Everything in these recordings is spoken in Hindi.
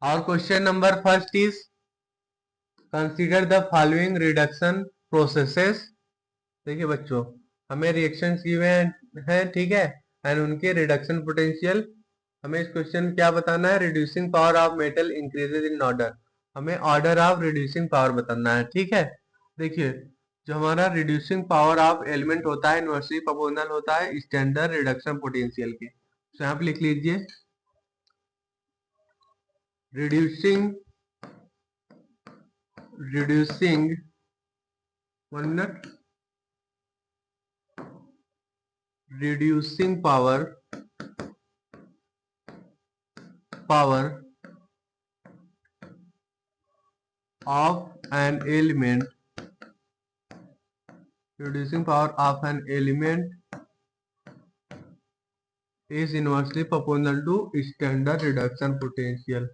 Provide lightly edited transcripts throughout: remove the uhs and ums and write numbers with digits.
Our question number first is consider the following reduction processes. देखिए बच्चों, हमें रिएक्शंस गिवे हैं, ठीक है, एंड उनके रिडक्शन पोटेंशियल। हमें इस क्वेश्चन में क्या बताना है? Reducing power of metal increases in order. हमें ऑर्डर ऑफ रिड्यूसिंग पावर बताना है, ठीक है। देखिए, जो हमारा रिड्यूसिंग पावर ऑफ एलिमेंट होता है इनवर्सली प्रोपोर्शनल होता है स्टैंडर्ड रिडक्शन पोटेंशियल के। तो यहाँ पे लिख लीजिए reducing 1 minute reducing power of an element is inversely proportional to standard reduction potential.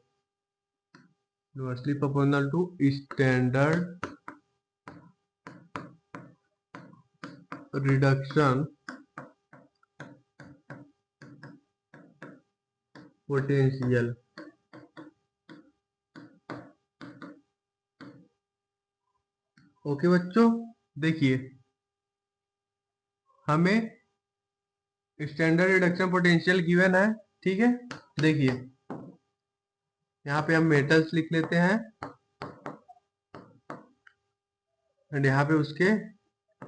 Inversely proportional to standard reduction potential. Okay बच्चों, देखिए हमें स्टैंडर्ड रिडक्शन पोटेंशियल गिवन है, ठीक है। देखिए यहाँ पे हम मेटल्स लिख लेते हैं एंड यहाँ पे उसके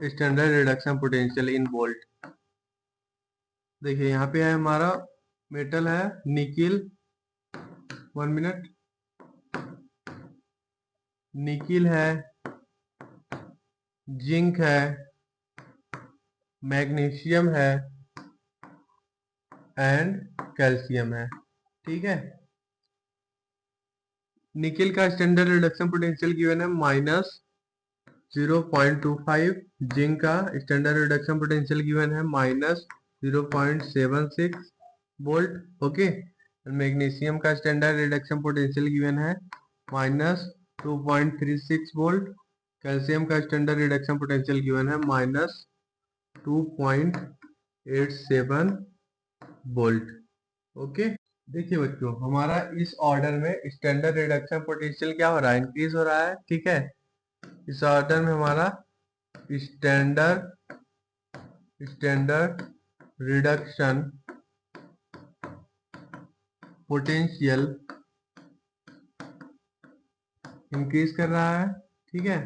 standard reduction potential in volt. देखिए यहाँ पे है हमारा मेटल है निकिल, 1 मिनट, निकिल है, जिंक है, मैग्नीशियम है एंड कैल्शियम है, ठीक है। निकिल का स्टैंडर्ड रिडक्शन पोटेंशियल गिवन है -0.25, जिंक का स्टैंडर्ड रिडक्शन पोटेंशियल गिवन है -0.76 वोल्ट, ओके। मैग्नीशियम का स्टैंडर्ड रिडक्शन पोटेंशियल गिवन है -2.36 वोल्ट। कैल्शियम का स्टैंडर्ड रिडक्शन पोटेंशियल गिवन है -2.87 वोल्ट, ओके। देखिए बच्चों, हमारा इस ऑर्डर में स्टैंडर्ड रिडक्शन पोटेंशियल क्या हो रहा है? इंक्रीज हो रहा है, ठीक है। इस ऑर्डर में हमारा स्टैंडर्ड रिडक्शन पोटेंशियल इंक्रीज कर रहा है, ठीक है।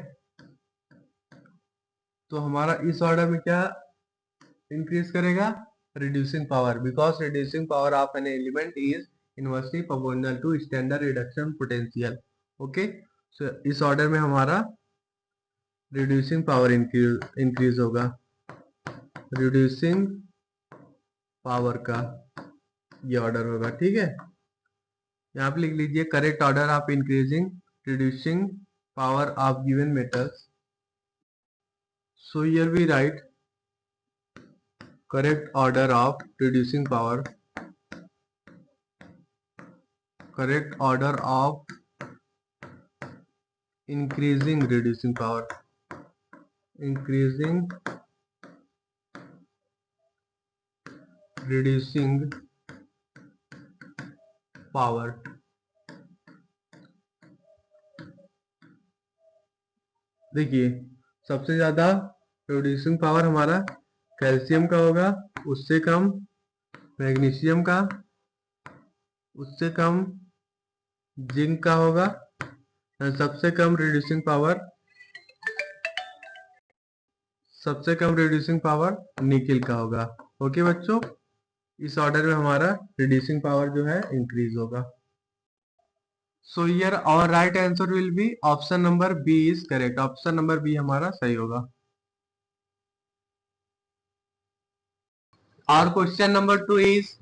तो हमारा इस ऑर्डर में क्या इंक्रीज करेगा? Reducing power, because reducing power of an element is inversely proportional to standard reduction potential, okay. So इस ऑर्डर में हमारा रिड्यूसिंग पावर इंक्रीज होगा, रिड्यूसिंग पावर का ये ऑर्डर होगा, ठीक है। यहाँ पे लिख लीजिए correct order of increasing reducing power of given metals. So here we write correct order of reducing power, correct order of increasing reducing power, increasing reducing power। देखिए सबसे ज्यादा रिड्यूसिंग पावर हमारा कैल्शियम का होगा, उससे कम मैग्नीशियम का, उससे कम जिंक का होगा, सबसे कम रिड्यूसिंग पावर निकिल का होगा, ओके बच्चों। इस ऑर्डर में हमारा रिड्यूसिंग पावर जो है इंक्रीज होगा। So here our right answer will be option number B is correct. Option number B हमारा सही होगा। Our question number 2 is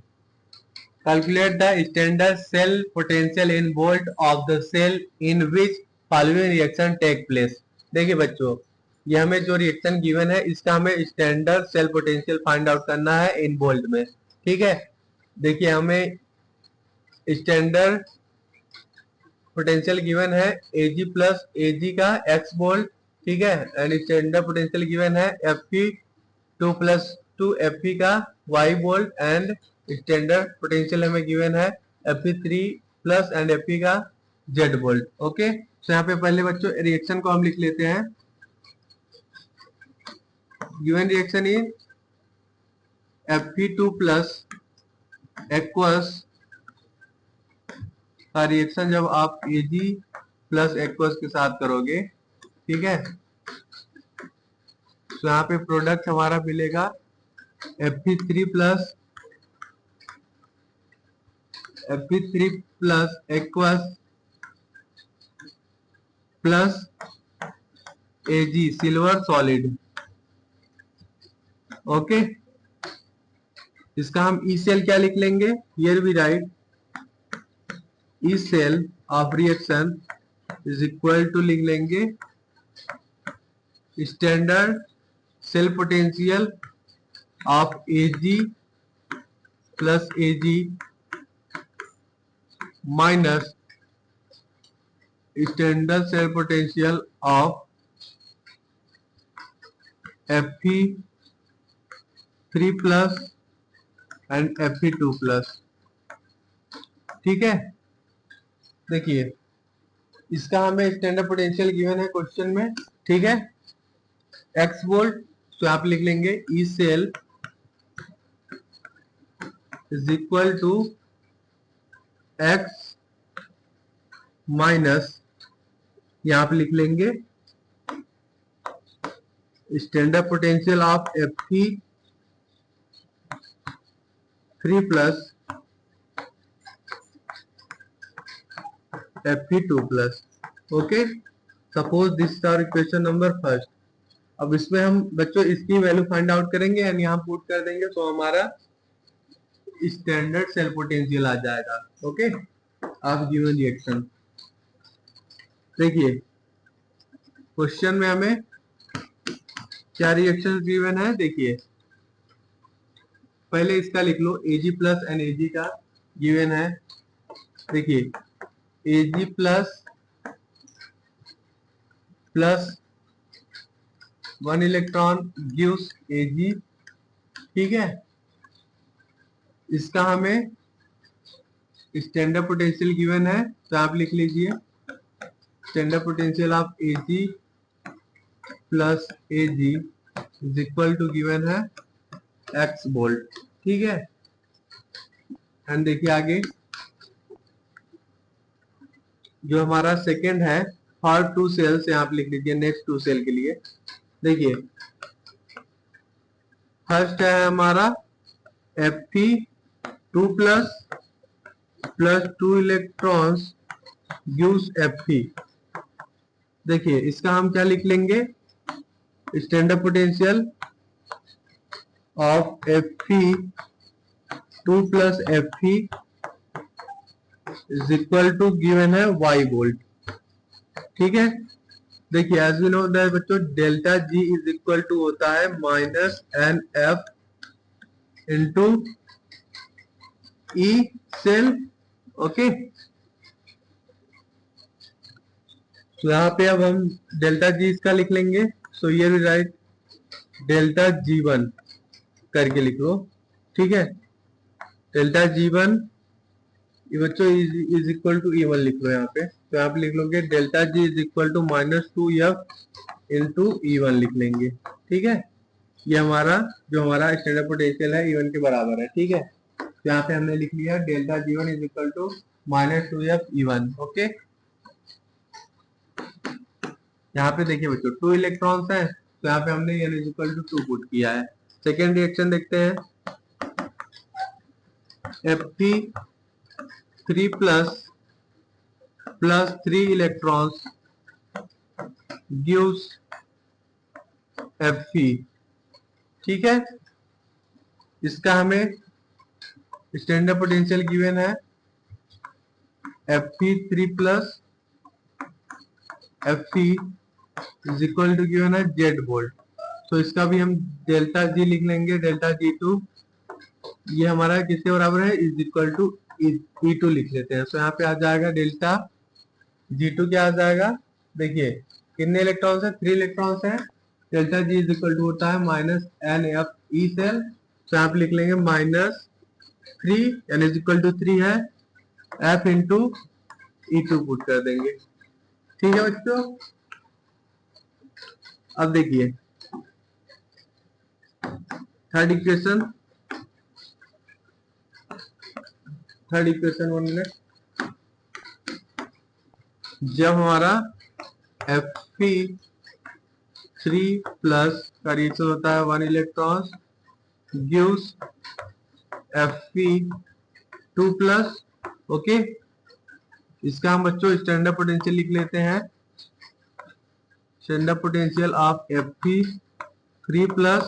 calculate the standard cell potential in volt of the cell in which following reaction take place। देखिए बच्चों, ये हमें जो रिएक्शन गिवन है इसका हमें standard cell potential find out करना है इन वोल्ट में, ठीक है। देखिए हमें स्टैंडर्ड पोटेंशियल गिवन है Ag प्लस Ag का x वोल्ट, ठीक है, एंड स्टैंडर्ड पोटेंशियल गिवन है Fe2 प्लस 2 Fe का y volt and standard potential हमें गिवन है Fe3 प्लस एंड Fe का जेड वोल्ट। ओके, तो यहाँ पे पहले बच्चों रिएक्शन को हम लिख लेते हैं। Given reaction is Fe2 plus aqueous का रिएक्शन जब आप Ag प्लस एक्वस के साथ करोगे, ठीक है, तो यहाँ पे प्रोडक्ट हमारा मिलेगा Fe3 plus aqueous plus Ag silver solid. Okay, इसका हम ई सेल क्या लिख लेंगे, here we write E cell of reaction is equal to लिख लेंगे standard cell potential of Ag plus Ag minus standard cell potential of Fe3 plus and Fe2 plus. ठीक है, देखिए इसका हमें स्टैंडर्ड पोटेंशियल गिवन है क्वेश्चन में, ठीक है, x वोल्ट, तो आप लिख लेंगे E cell is equal to x minus, यहाँ पे लिख लेंगे standard potential of Fe3 plus Fe2 plus. Okay, suppose this is our equation number first. अब इसमें हम बच्चों इसकी वैल्यू फाइंड आउट करेंगे एंड यहाँ पुट कर देंगे, तो हमारा स्टैंडर्ड सेल पोटेंशियल आ जाएगा। ओके, आप गिवन रिएक्शन देखिए, क्वेश्चन में हमें क्या रिएक्शन गिवन है, देखिए पहले इसका लिख लो, Ag प्लस एंड Ag का गिवन है। देखिए Ag plus 1 electron gives Ag, ठीक है, इसका हमें स्टैंडर्ड पोटेंशियल गिवन है, तो आप लिख लीजिए standard potential of Ag plus Ag is equal to given है x वोल्ट। ठीक है, एंड देखिए आगे जो हमारा सेकेंड है फॉर 2 सेल्स, यहाँ पे लिख लीजिए नेक्स्ट 2 सेल के लिए। देखिए फर्स्ट है हमारा Fe2 plus 2 electrons gives Fe। देखिए इसका हम क्या लिख लेंगे, standard potential of Fe2 plus Fe is equal to given है y वोल्ट। ठीक है, देखिए एज वी नो दैट बच्चों delta G is equal to होता है minus NF into E cell. Okay, तो यहाँ पे अब हम डेल्टा G इसका लिख लेंगे, सो ये भी राइट डेल्टा G1 करके लिख लो। ठीक है, डेल्टा G1 ये बच्चों इज इक्वल टू E1 लिख लो यहाँ पे, तो आप लिख लोगे delta G is equal to -2F into E1 लिख लेंगे। ठीक है, ये हमारा जो हमारा स्टैंडर्ड पोटेंशियल है E1 के बराबर है। ठीक है, तो यहाँ पे हमने लिख लिया delta G1 is equal to -2F E1। Okay, यहाँ पे देखिए बच्चों 2 इलेक्ट्रॉन्स हैं, तो यहाँ पे हमने N is equal to 2 put किया है। सेकेंड रिएक्शन देखते हैं, Fe3 plus 3 electrons gives Fe। ठीक है, इसका हमें स्टैंडर्ड पोटेंशियल गिवन है Fe3 plus Fe is equal to given है Z वोल्ट, तो इसका भी हम डेल्टा G लिख लेंगे, डेल्टा G2 ये हमारा किसके बराबर है, इज इक्वल टू E2 लिख लेते हैं। तो यहाँ पे आ जाएगा डेल्टा G2 क्या आ जाएगा, देखिए कितने इलेक्ट्रॉन्स हैं, 3 इलेक्ट्रॉन्स हैं, delta G is equal to होता है -NF ई सेल, तो यहाँ पे लिख लेंगे -3 N इज इक्वल टू 3 है, F इंटू E2 पुट कर देंगे। ठीक है बच्चों, अब देखिए थर्ड इक्वेशन, 1 मिनट। जब हमारा Fe3 प्लस का रिएक्शन होता है 1 electron gives Fe2 plus, okay. इसका हम बच्चों स्टैंडर्ड पोटेंशियल लिख लेते हैं। Standard potential of Fe3 plus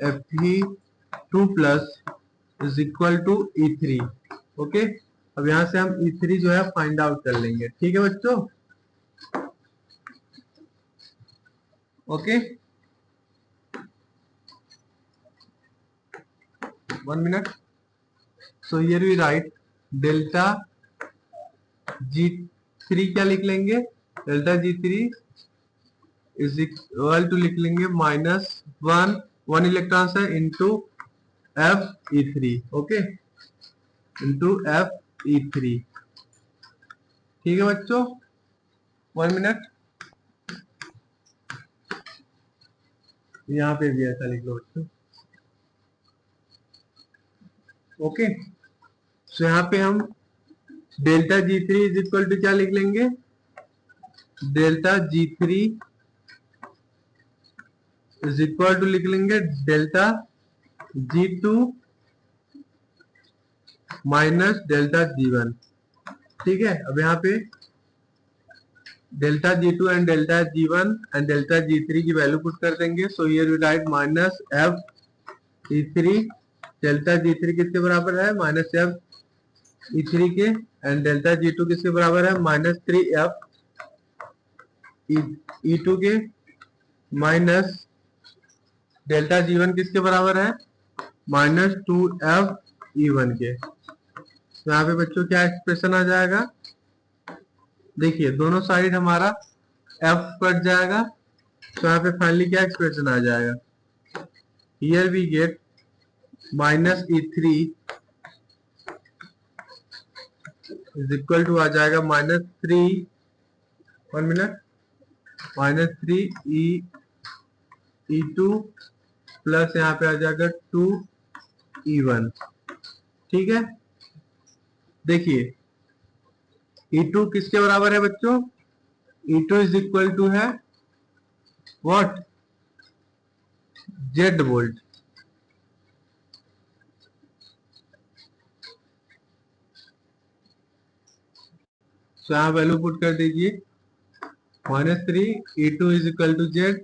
Fe2 plus is equal to E3, okay. अब यहां से हम E3 जो है फाइंड आउट कर लेंगे। ठीक है बच्चों, okay. 1 minute. So here we write delta G3 क्या लिख लेंगे, delta G3 is equal to लिख लेंगे -1 इलेक्ट्रॉन है into Fe3, okay, into Fe3। ठीक है बच्चों, 1 मिनट। यहाँ पे भी ऐसा लिख लो बच्चों, ओके। सो यहाँ पे हम delta G3 is equal to क्या लिख लेंगे, delta G3 is equal to लिख लेंगे delta G2 minus delta G1। ठीक है, अब यहाँ पे delta G2 and delta G1 and delta G3 की वैल्यू पुट कर देंगे। So here we write minus Fe3, delta G3 किसके बराबर है, माइनस Fe3 के, एंड डेल्टा G2 किसके बराबर है, -3 Fe2 के, माइनस डेल्टा G1 किसके बराबर है, -2 Fe1 के। तो यहाँ पे बच्चों क्या एक्सप्रेशन आ जाएगा, देखिए दोनों साइड हमारा F कट जाएगा, तो यहाँ पे फाइनली क्या एक्सप्रेशन आ जाएगा, here we get -E3 is equal to आ जाएगा -3, 1 मिनट, -3 E2 प्लस यहाँ पे आ जाएगा 2 E1। ठीक है, देखिए E2 किसके बराबर है बच्चों, E2 इज इक्वल टू है व्हाट, Z वोल्ट। तो यहाँ वैल्यू पुट कर दीजिए, -3 E2 is equal to Z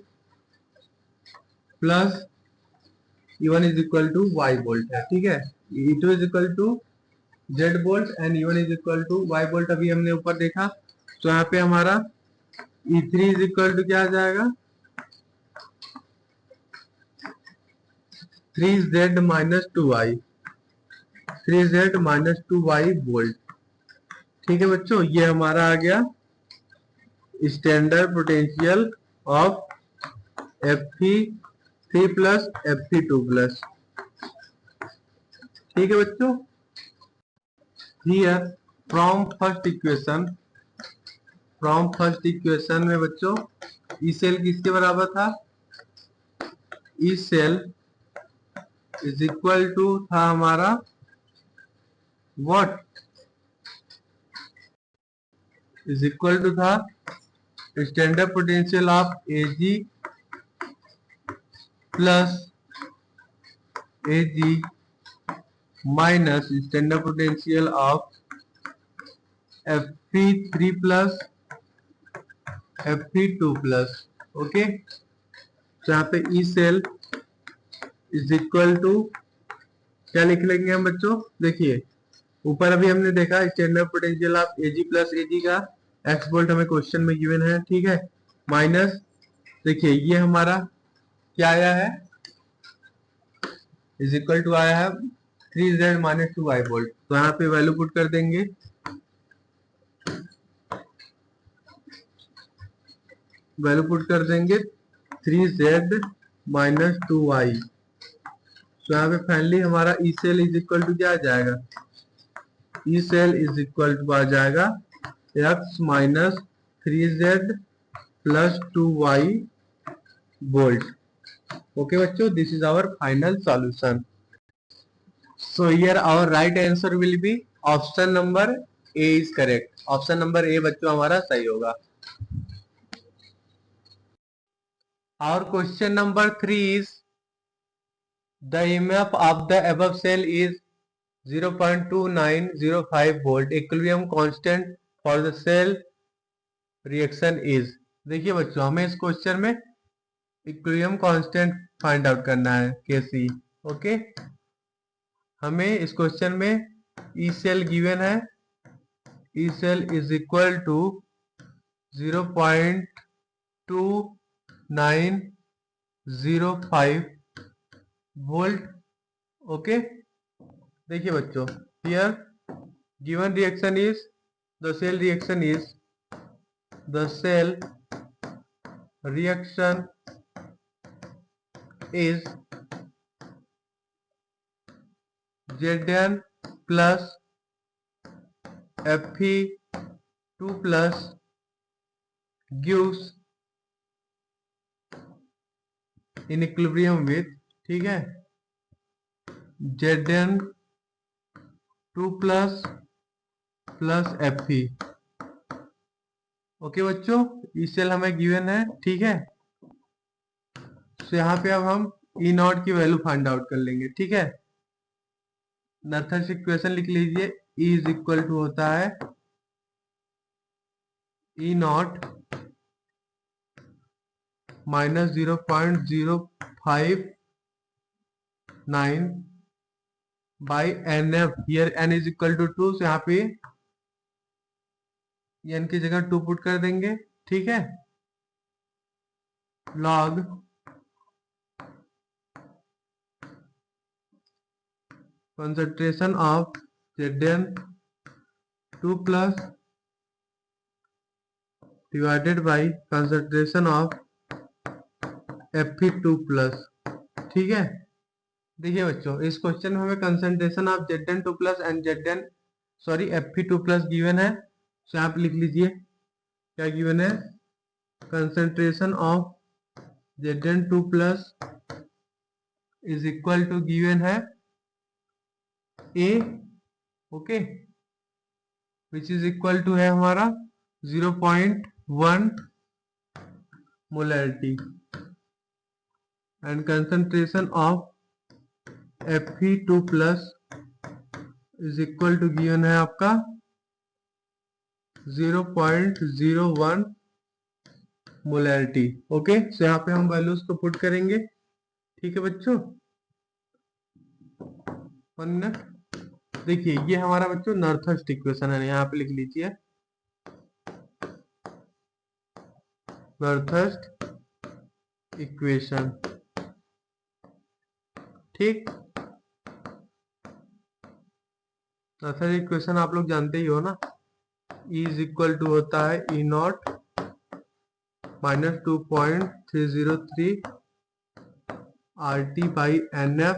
plus E1 is equal to Y volt है। ठीक है, E2 is equal to Z volt and E1 is equal to Y volt अभी हमने ऊपर देखा। तो यहाँ पे हमारा E3 इज इक्वल टू क्या आ जाएगा, 3Z minus 2Y, 3Z minus 2Y volt. ठीक है बच्चों, ये हमारा आ गया standard potential of Fe3 plus Fe2 plus. ठीक है बच्चों, हियर फ्रॉम फर्स्ट इक्वेशन में बच्चों ई सेल किसके बराबर था, E cell is equal to था हमारा व्हाट, इज इक्वल टू था standard potential of Ag plus Ag minus standard potential of Fe3 plus Fe2 plus, okay. तो यहाँ पे E cell is equal to क्या लिख लेंगे हम बच्चों, देखिए ऊपर अभी हमने देखा standard potential of Ag plus Ag का x वोल्ट हमें क्वेश्चन में गिवन है। ठीक है, माइनस देखिए ये हमारा क्या आया है, इज इक्वल टू आया है 3Z माइनस 2Y वोल्ट। तो यहाँ पे वैल्यू पुट कर देंगे, वैल्यू पुट कर देंगे 3Z माइनस 2Y। तो यहाँ पे फाइनली हमारा E cell is equal to क्या आ जाएगा, E cell is equal to आ जाएगा x minus 3z plus 2y volt. Okay बच्चों, this is our final solution. So here our right answer will be option number A is correct. Option number ए बच्चों हमारा सही होगा। Our question number 3 is the EMF of the above cell is 0.2905 volt. Equilibrium constant for the cell reaction is। देखिए बच्चों, हमें इस क्वेश्चन में इक्विलिब्रियम कांस्टेंट फाइंड आउट करना है, KC। ओके, हमें इस क्वेश्चन में ई सेल गिवन है, E cell is equal to 0.2905 volt. Okay, देखिए बच्चों, here given reaction is the cell reaction is the cell reaction is Zn plus Fe2 plus gives in equilibrium with, ठीक है, Zn2 plus Fe। ओके बच्चों, ई सेल हमें गिवन है, ठीक है। तो यहाँ पे अब हम ई नॉट की वैल्यू फाइंड आउट कर लेंगे, ठीक है। नर्थन इक्वेशन लिख लीजिए, ई इज इक्वल टू होता है E naught minus 0.059 by n F. Here n is equal to 2, से यहाँ पे एन की जगह 2 पुट कर देंगे, ठीक है। Log concentration of Zn2 plus divided by concentration of Fe2 plus, ठीक है। देखिए बच्चों, इस क्वेश्चन में हमें concentration of Zn2 plus and Fe2 plus given है, तो आप लिख लीजिए क्या गिवन है। Concentration of Zn2 plus is equal to given है A, okay, which is equal to है हमारा 0.1 molarity and concentration of Fe2 plus is equal to given है आपका 0.01 मोलैरिटी। ओके, सो यहाँ पे हम वैल्यूज को पुट करेंगे, ठीक है बच्चों। 1 मिनट, देखिए ये हमारा बच्चों नॉर्थस्ट इक्वेशन है, यहाँ पे लिख लीजिए नॉर्थस्ट इक्वेशन, ठीक। नॉर्थस्ट इक्वेशन आप लोग जानते ही हो ना, E इज इक्वल टू होता है E naught minus 2.303 RT by NF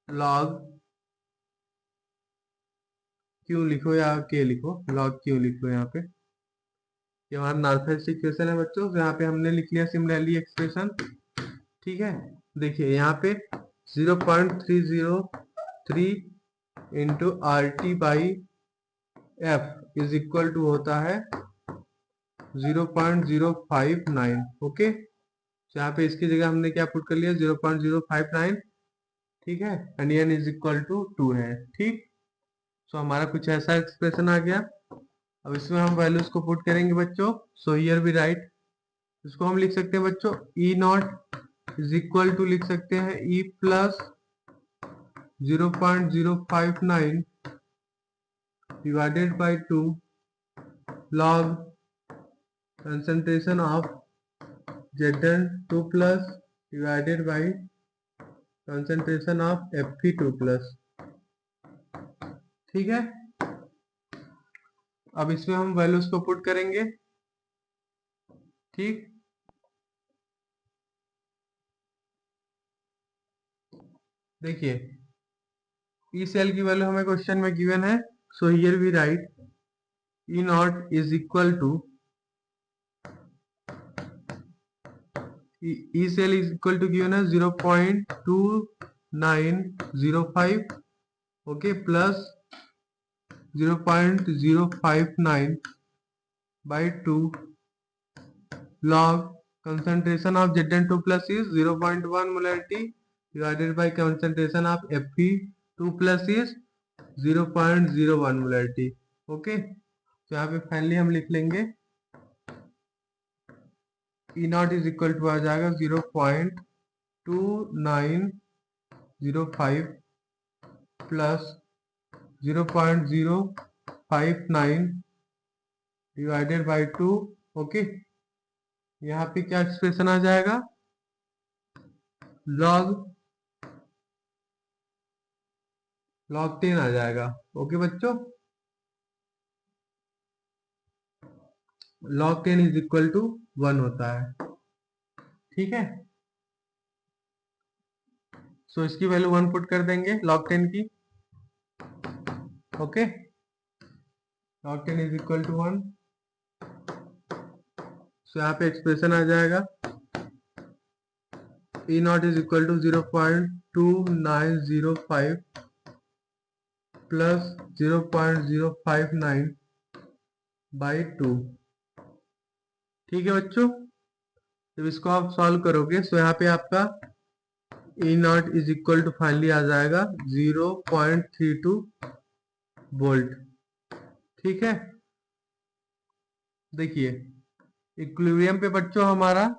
log क्यों लिखो या के लिखो, लॉग क्यों लिखो यहाँ पे। ये हमारा नॉर्थवेस्ट इक्वेशन है बच्चों, तो यहाँ पे हमने लिख लिया सिमिलरली एक्सप्रेशन, ठीक है। देखिए यहाँ पे 0.303 into RT by F is equal to होता है 0.059। ओके, तो यहाँ पे इसकी जगह हमने क्या पुट कर लिया 0.059, ठीक है, and n is equal to 2 है, ठीक। सो हमारा कुछ ऐसा एक्सप्रेशन आ गया। अब इसमें हम वैल्यूज को पुट करेंगे बच्चों, सो हियर भी राइट। इसको हम लिख सकते हैं बच्चों ई नॉट इज इक्वल टू लिख सकते हैं E plus 0.059 divided by 2 log concentration of Zn2 plus divided by concentration of Fe2 plus, ठीक है। अब इसमें हम वैल्यूज को पुट करेंगे, ठीक। देखिए ई सेल की वैल्यू हमें क्वेश्चन में गिवन है, so here we write E not is equal to E cell is equal to given है 0.2905, okay, plus 0.059 by 2 log concentration of Zn2 plus is 0.1 molarity divided by concentration of Fe2 plus is 0.01 molarity, okay. तो यहाँ पे फाइनली हम लिख लेंगे ई नॉट इज इक्वल टू आ जाएगा 0.2905 प्लस 0.059 डिवाइडेड बाई 2, ओके। यहाँ पे क्या एक्सप्रेशन आ जाएगा, log 10 आ जाएगा, ओके बच्चों। log 10 इज इक्वल टू 1 होता है, ठीक है। सो इसकी वैल्यू 1 पुट कर देंगे log 10 की, okay. log 10 is equal to 1, so यहाँ पे एक्सप्रेशन आ जाएगा E not is equal to 0.2905 plus 0.059 by 2, ठीक है बच्चों। जब इसको आप सॉल्व करोगे तो यहाँ पे आपका E not is equal to finally आ जाएगा 0.32 वोल्ट, ठीक है। देखिए इक्विलिब्रियम पे बच्चों हमारा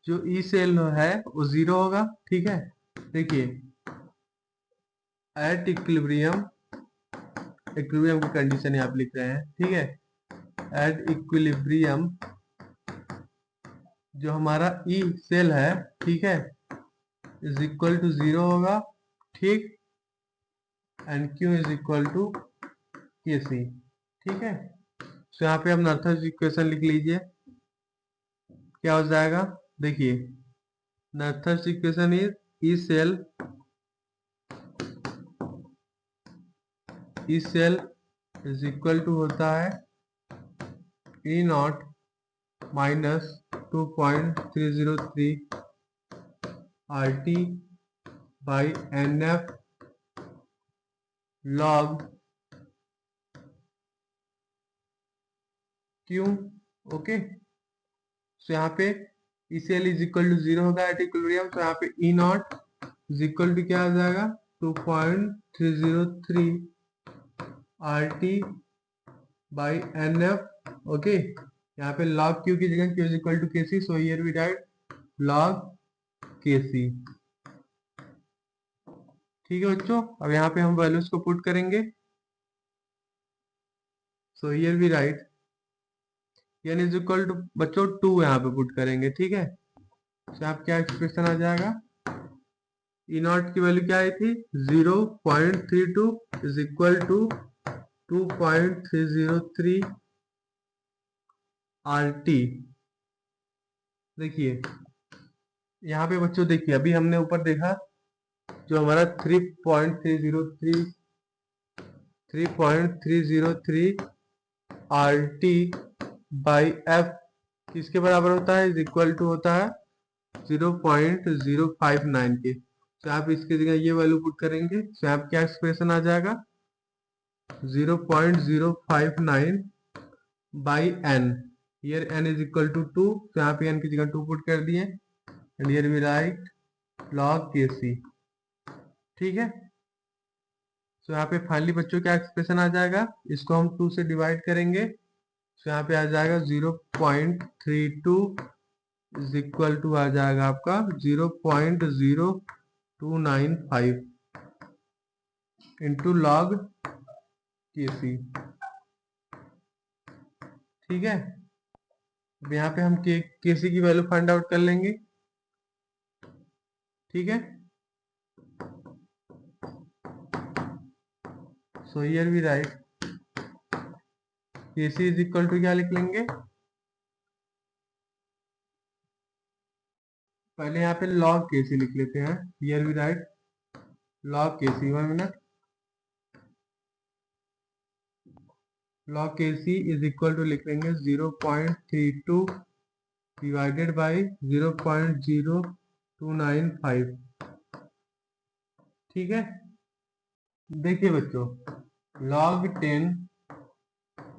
जो ई सेल है वो 0 होगा, ठीक है। देखिए एट इक्विलिब्रियम, इक्विलिब्रियम की कंडीशन आप लिख रहे हैं, ठीक है। एट इक्विलिब्रियम जो हमारा ई सेल है, ठीक है, इज इक्वल टू 0 होगा, ठीक, and Q is equal to K C, ठीक है। तो यहाँ पे हम नर्थस इक्वेशन लिख लीजिए, क्या हो जाएगा, देखिए Nernst equation is E cell is equal to होता है E naught minus 2.303 RT by NF log Q, okay. तो यहाँ पे E cell is equal to 0 होगा एट इक्विलिब्रियम, तो यहाँ पे E not is equal to क्या आ जाएगा 2.303 RT बाई NF, ओके। यहाँ पे log Q की जगह Q is equal to KC, so here we write log KC, ठीक है बच्चों। अब यहाँ पे हम वैल्यूज को पुट करेंगे, so here we write n is equal to बच्चों 2 यहाँ पे पुट करेंगे, ठीक है। तो आप क्या एक्सप्रेशन आ जाएगा, ई नॉट की वैल्यू क्या आई थी 0.32 इज इक्वल टू 2.303 RT। देखिए यहाँ पे बच्चों देखिए अभी हमने ऊपर देखा जो हमारा 3.303 RT बाई F किसके बराबर होता है, इज इक्वल टू होता है 0.059 के। तो आप इसकी जगह ये वैल्यू पुट करेंगे, तो आप क्या एक्सप्रेशन आ जाएगा 0.059 by n, here n is equal to 2, तो यहाँ पे n की जगह 2 पुट कर दिए, and here we write log KC, ठीक है। तो यहाँ पे फाइनली बच्चों क्या एक्सप्रेशन आ जाएगा, इसको हम 2 से डिवाइड करेंगे, तो यहाँ पे आ जाएगा 0.32 इज इक्वल टू आ जाएगा आपका 0.0295 इंटू log KC, ठीक है। अब यहाँ पे हम KC की वैल्यू फाइंड आउट कर लेंगे, ठीक है। So here we write KC is equal to क्या लिख लेंगे, पहले यहाँ पे log KC लिख लेते हैं, here we write log Kc, 1 minute, log Kc is equal to लिख लेंगे 0.32 डिवाइडेड बाई 0.0295। ठीक है, देखिए बच्चों, log 10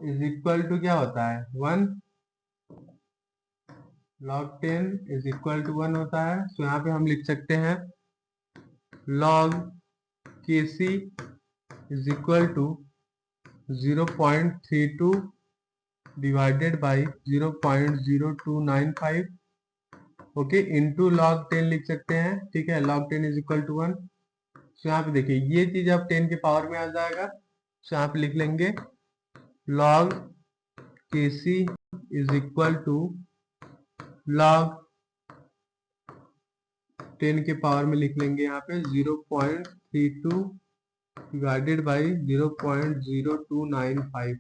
इज इक्वल टू क्या होता है 1, log 10 इज इक्वल टू 1 होता है। तो यहाँ पे हम लिख सकते हैं log Kc is equal to 0.32 divided by 0.0295, okay, into log 10 लिख सकते हैं। ठीक है, log 10 इज इक्वल टू 1। तो यहाँ पे देखिए ये चीज अब 10 के पावर में आ जाएगा। तो यहाँ पे लिख लेंगे log Kc is equal to log 10 के पावर में लिख लेंगे यहाँ पे 0.32 डिवाइडेड बाई 0.0295।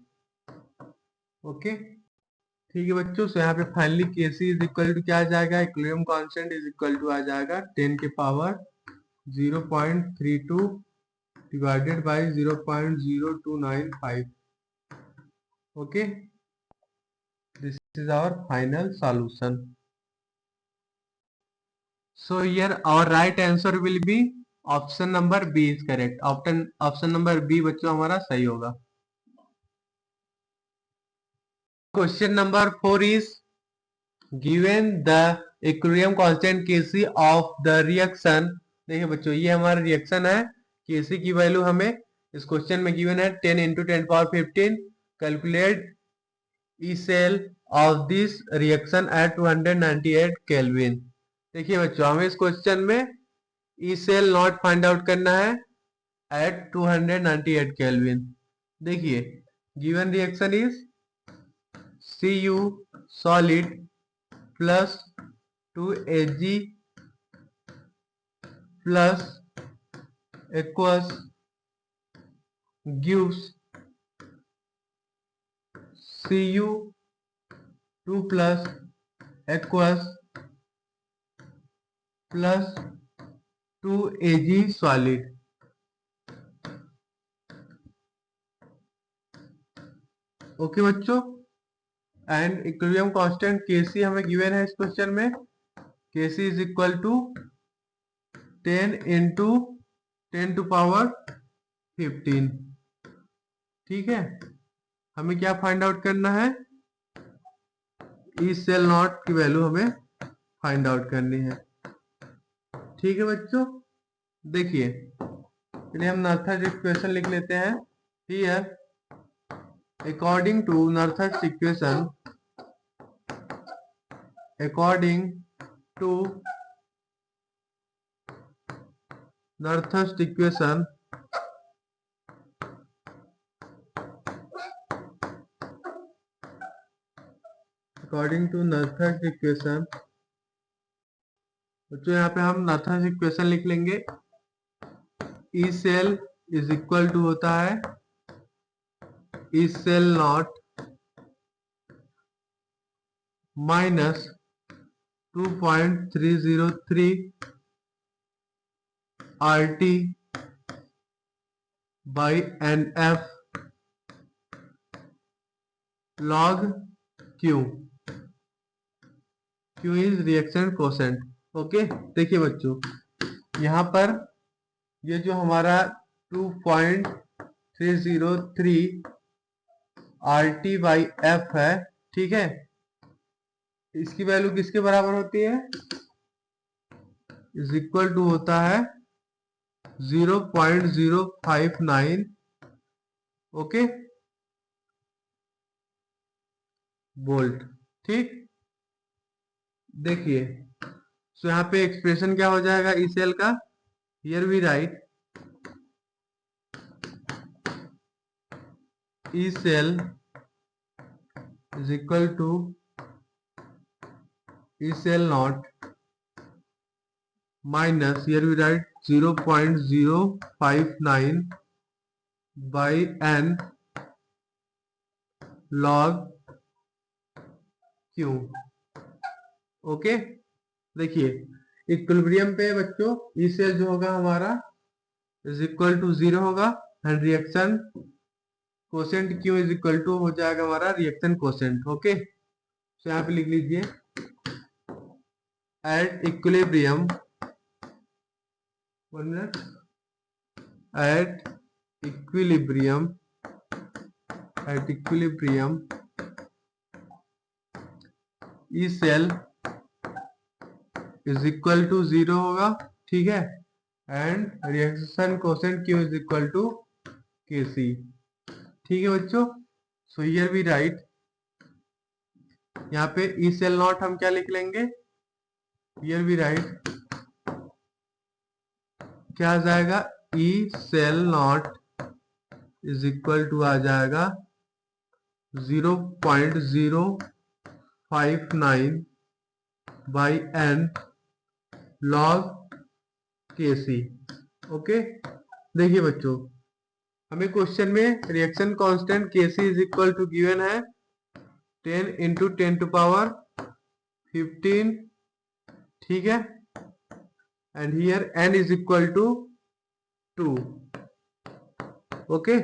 ओके, ठीक है बच्चों। सो यहाँ पे finally Kc is equal to क्या आ जाएगा, equilibrium constant is equal to आ जाएगा 10 के power 0.32 divided by 0.0295। Okay, this is our final solution. So here our right answer will be option number B is correct. Option number B बच्चों हमारा सही होगा। Question number 4 is given the equilibrium constant Kc of the reaction. देखिए बच्चों, ये हमारा रिएक्शन है, Kc की वैल्यू हमें इस क्वेश्चन में गिवन है 10 into 10 power 15। Calculate E cell of this reaction at 298 kelvin. देखिए बच्चों, हमें इस क्वेश्चन में E cell not find out करना है एट 298 केल्विन। देखिए given reaction is Cu solid plus 2Ag plus aqueous gives Cu2 plus aqueous plus 2Ag solid। Okay बच्चों, एंड इक्विलिब्रियम कांस्टेंट Kc हमें गिवन है इस क्वेश्चन में। Kc is equal to 10 into 10 to power 15। ठीक है, हमें क्या फाइंड आउट करना है, ई सेल नॉट की वैल्यू हमें फाइंड आउट करनी है। ठीक है बच्चों, देखिए चलिए हम नॉर्थर्स इक्वेशन लिख लेते हैं। Here according to Nernst equation, according to Nernst equation, according to Nernst equation, बच्चों यहाँ पे हम नॉर्थर्स इक्वेशन लिख लेंगे। E cell is equal to होता है E cell not minus 2.303 RT by NF log Q। Q is reaction quotient. Okay, देखिए बच्चों, यहाँ पर ये जो हमारा 2.303 RT बाई F है, ठीक है, इसकी वैल्यू किसके बराबर होती है, इज इक्वल टू होता है 0.059 ओके वोल्ट। ठीक, देखिए सो यहाँ पे एक्सप्रेशन क्या हो जाएगा ई सेल का, here we write E cell is equal to E cell not minus, here we write 0.059 by n log Q। Okay, देखिए इक्विलिब्रियम पे बच्चों ई सेल जो होगा हमारा इज इक्वल टू 0 होगा and reaction quotient Q is equal to हो जाएगा हमारा रिएक्शन कोसेंट। ओके, तो यहाँ पे लिख लीजिए at equilibrium, 1 minute, at equilibrium E cell is equal to 0 होगा, ठीक है, and reaction quotient Q is equal to Kc। ठीक है बच्चों, सो हियर वी राइट, यहाँ पे ई सेल नॉट हम क्या लिख लेंगे, हियर वी राइट क्या आ जाएगा, E cell not is equal to आ जाएगा 0.059 by n log Kc। Okay, देखिए बच्चों, हमें क्वेश्चन में reaction constant Kc is equal to given है 10 इंटू 10 टू पावर 15, ठीक है, and here n is equal to 2। Okay,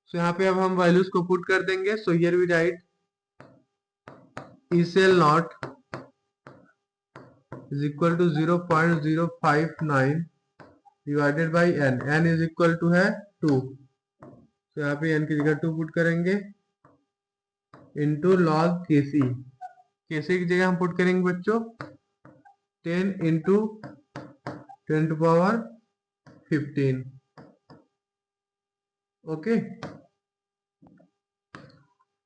so यहाँ पे अब हम वैल्यूज को पुट कर देंगे। So here we write E cell not is equal to 0.059 divided by n, n is equal to है 2, तो यहाँ पे n की जगह 2 पुट करेंगे इंटू लॉग Kc, Kc की जगह हम पुट करेंगे बच्चों 10 इंटू 10 टू पावर 15। ओके,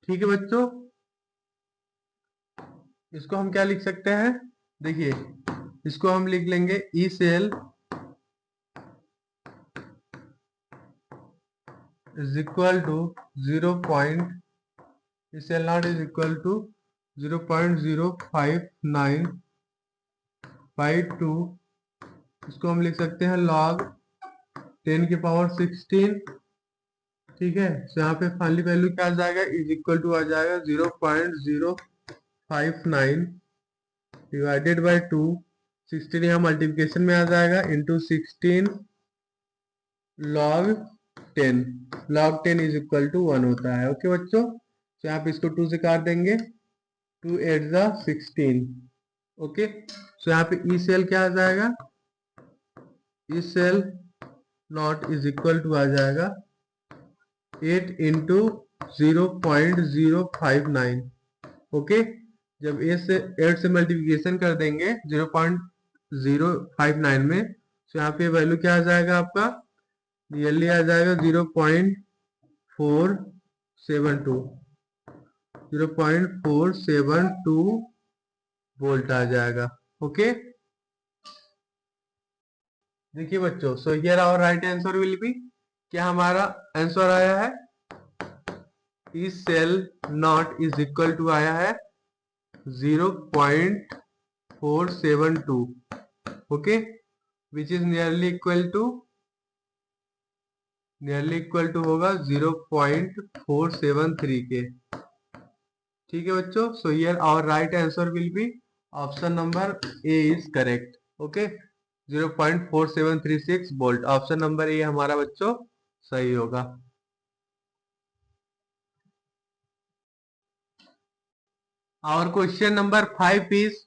ठीक है बच्चों, इसको हम क्या लिख सकते हैं, देखिए इसको हम लिख लेंगे E cell is equal to 0. E cell not is equal to 0.059 by 2, इसको हम लिख सकते हैं log 10 की पावर 16, ठीक है, तो यहाँ पे फाइनली वैल्यू क्या आ जाएगा, इज इक्वल टू आ जाएगा 0.059 डिवाइडेड बाई 2, 16 यहाँ मल्टीप्लिकेशन में आ जाएगा into 16 log 10, log 10 is equal to 1 होता है। ओके बच्चों, तो यहाँ पे इसको 2 से काट देंगे, 2 8 जा 16। ओके, तो यहाँ पे ई सेल क्या आ जाएगा, E cell not is equal to आ जाएगा 8 इंटू 0.059। ओके, जब 8 से मल्टीप्लिकेशन कर देंगे 0.059 में, तो यहाँ पे वैल्यू क्या आ जाएगा आपका, नियरली आ जाएगा 0.472 वोल्ट आ जाएगा। ओके, देखिए बच्चों, so here our right answer will be, क्या हमारा आंसर आया है, E cell not is equal to आया है 0.472। Okay, which is nearly equal to होगा 0.473 के। ठीक है बच्चों, so here our right answer will be option number A is correct. Okay, 0.4736 volt, option number A हमारा बच्चों सही होगा। और question number 5 is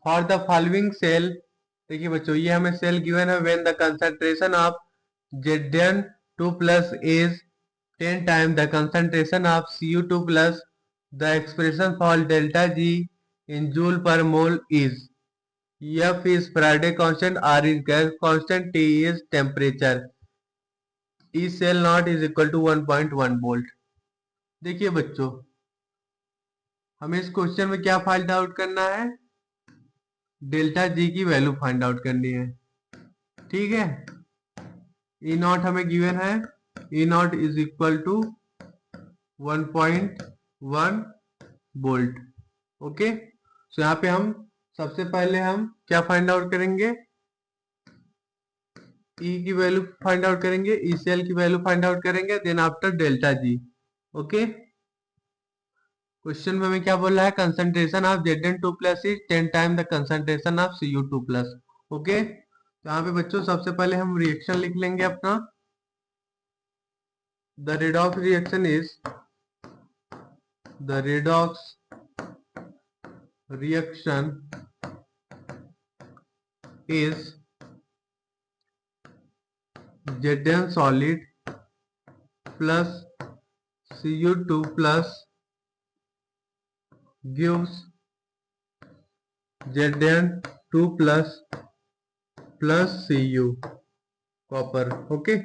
for the following cell. देखिए बच्चों, ये हमें सेल गिवन है when the concentration of Zn2 plus is 10 times the concentration of Cu2 plus the expression for delta G in joule per mole is, F is Faraday constant, R is gas constant, T is temperature, E cell naught is equal to 1.1 volt। देखिए बच्चों, हमें इस क्वेश्चन में क्या फाइंड आउट करना है, डेल्टा जी की वैल्यू फाइंड आउट करनी है। ठीक है, ई नॉट हमें गिवन है, E not is equal to 1.1 volt. Okay, so यहाँ पे हम सबसे पहले हम क्या फाइंड आउट करेंगे, ई की वैल्यू फाइंड आउट करेंगे, ई सेल की वैल्यू फाइंड आउट करेंगे, then after delta G. Okay, question में हमें क्या बोल रहा है, concentration of Zn2 plus is 10 time the concentration of Cu2 plus. Okay, तो यहाँ पे बच्चों सबसे पहले हम रिएक्शन लिख लेंगे अपना। The redox reaction is, the redox reaction is Zn solid plus Cu2 plus gives Zn2 plus Cu copper. Okay,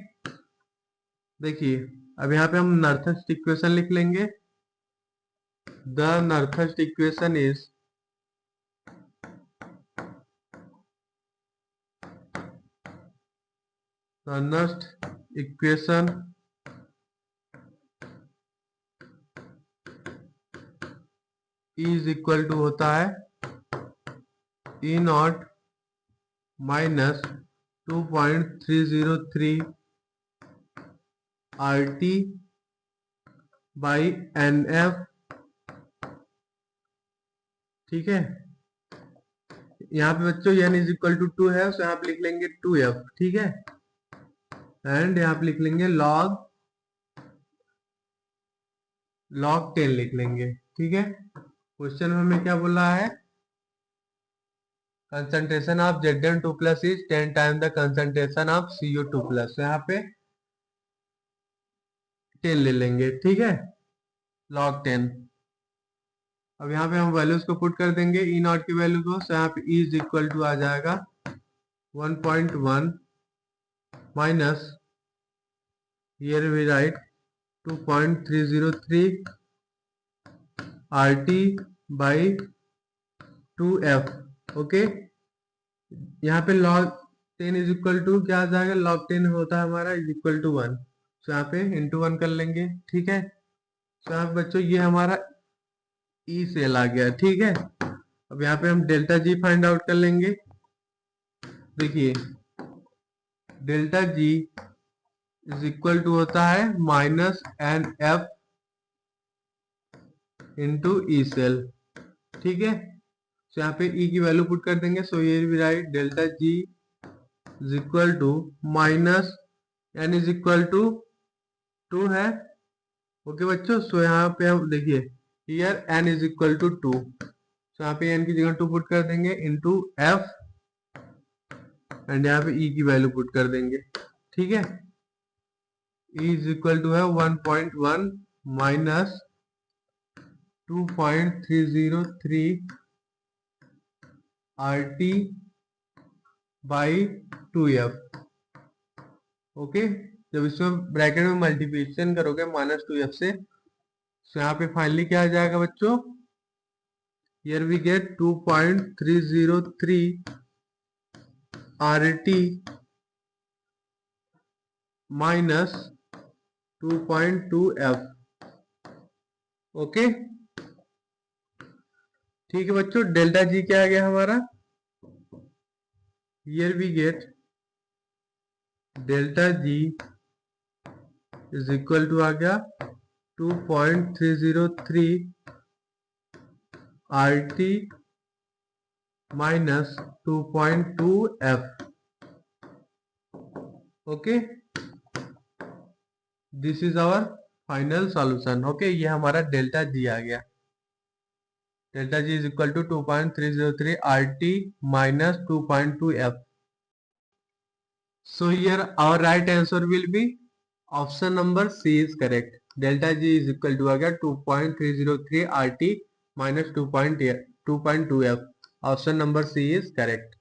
देखिए अब यहाँ पे हम नर्थस्ट इक्वेशन लिख लेंगे। The Nernst equation is, the next equation is equal to होता है E naught minus 2.303 RT by NF। ठीक है, यहाँ पे बच्चों n इज इक्वल टू 2 है, तो यहाँ पे लिख लेंगे 2F। ठीक है, एंड यहाँ पे लिख लेंगे log 10 लिख लेंगे। ठीक है, क्वेश्चन में हमें क्या बोला है, concentration of Zn2 plus is 10 time the concentration of Cu2 plus. तो यहाँ पे 10 ले लेंगे। ठीक है, log 10। अब यहाँ पे हम वैल्यूज को पुट कर देंगे ई नॉट की वैल्यू को। तो यहाँ पे ई इज इक्वल टू आ जाएगा 1.1 minus, here we write 2.303 RT by 2F। Okay, यहाँ पे log 10 इज इक्वल टू क्या आ जाएगा, log 10 होता है हमारा इज इक्वल टू 1। तो यहाँ पे इंटू 1 कर लेंगे। ठीक है, तो यहाँ पे बच्चों ये हमारा ई सेल आ गया। ठीक है, अब यहाँ पे हम डेल्टा जी फाइंड आउट कर लेंगे। देखिए delta G is equal to होता है minus NF into E cell. ठीक है, तो यहाँ पे ई की वैल्यू पुट कर देंगे। सो ये भी write delta G is equal to minus n is equal to 2 है। ओके बच्चों, सो यहाँ पे हम देखिए here n is equal to 2, तो यहाँ पे n की जगह 2 पुट कर देंगे इंटू F, एंड यहाँ पे e की वैल्यू पुट कर देंगे। ठीक है, e इज इक्वल टू है 1.1 minus 2.303 RT by 2F। Okay, जब इसमें ब्रैकेट में मल्टीप्लिकेशन करोगे माइनस 2F से, तो यहाँ पे फाइनली क्या आ जाएगा बच्चों, here we get 2.303 RT minus 2.2F। Okay, ठीक है बच्चों, डेल्टा जी क्या आ गया हमारा, here we get delta G is equal to आ गया 2.303 RT minus 2.2F। Okay, this is our final solution. Okay, ये हमारा डेल्टा जी आ गया। Delta G is equal to 2.303 RT minus 2.2F. So here our right answer will be option number C is correct. Delta G is equal to आ गया 2.303 RT minus 2.2F. Option number C is correct.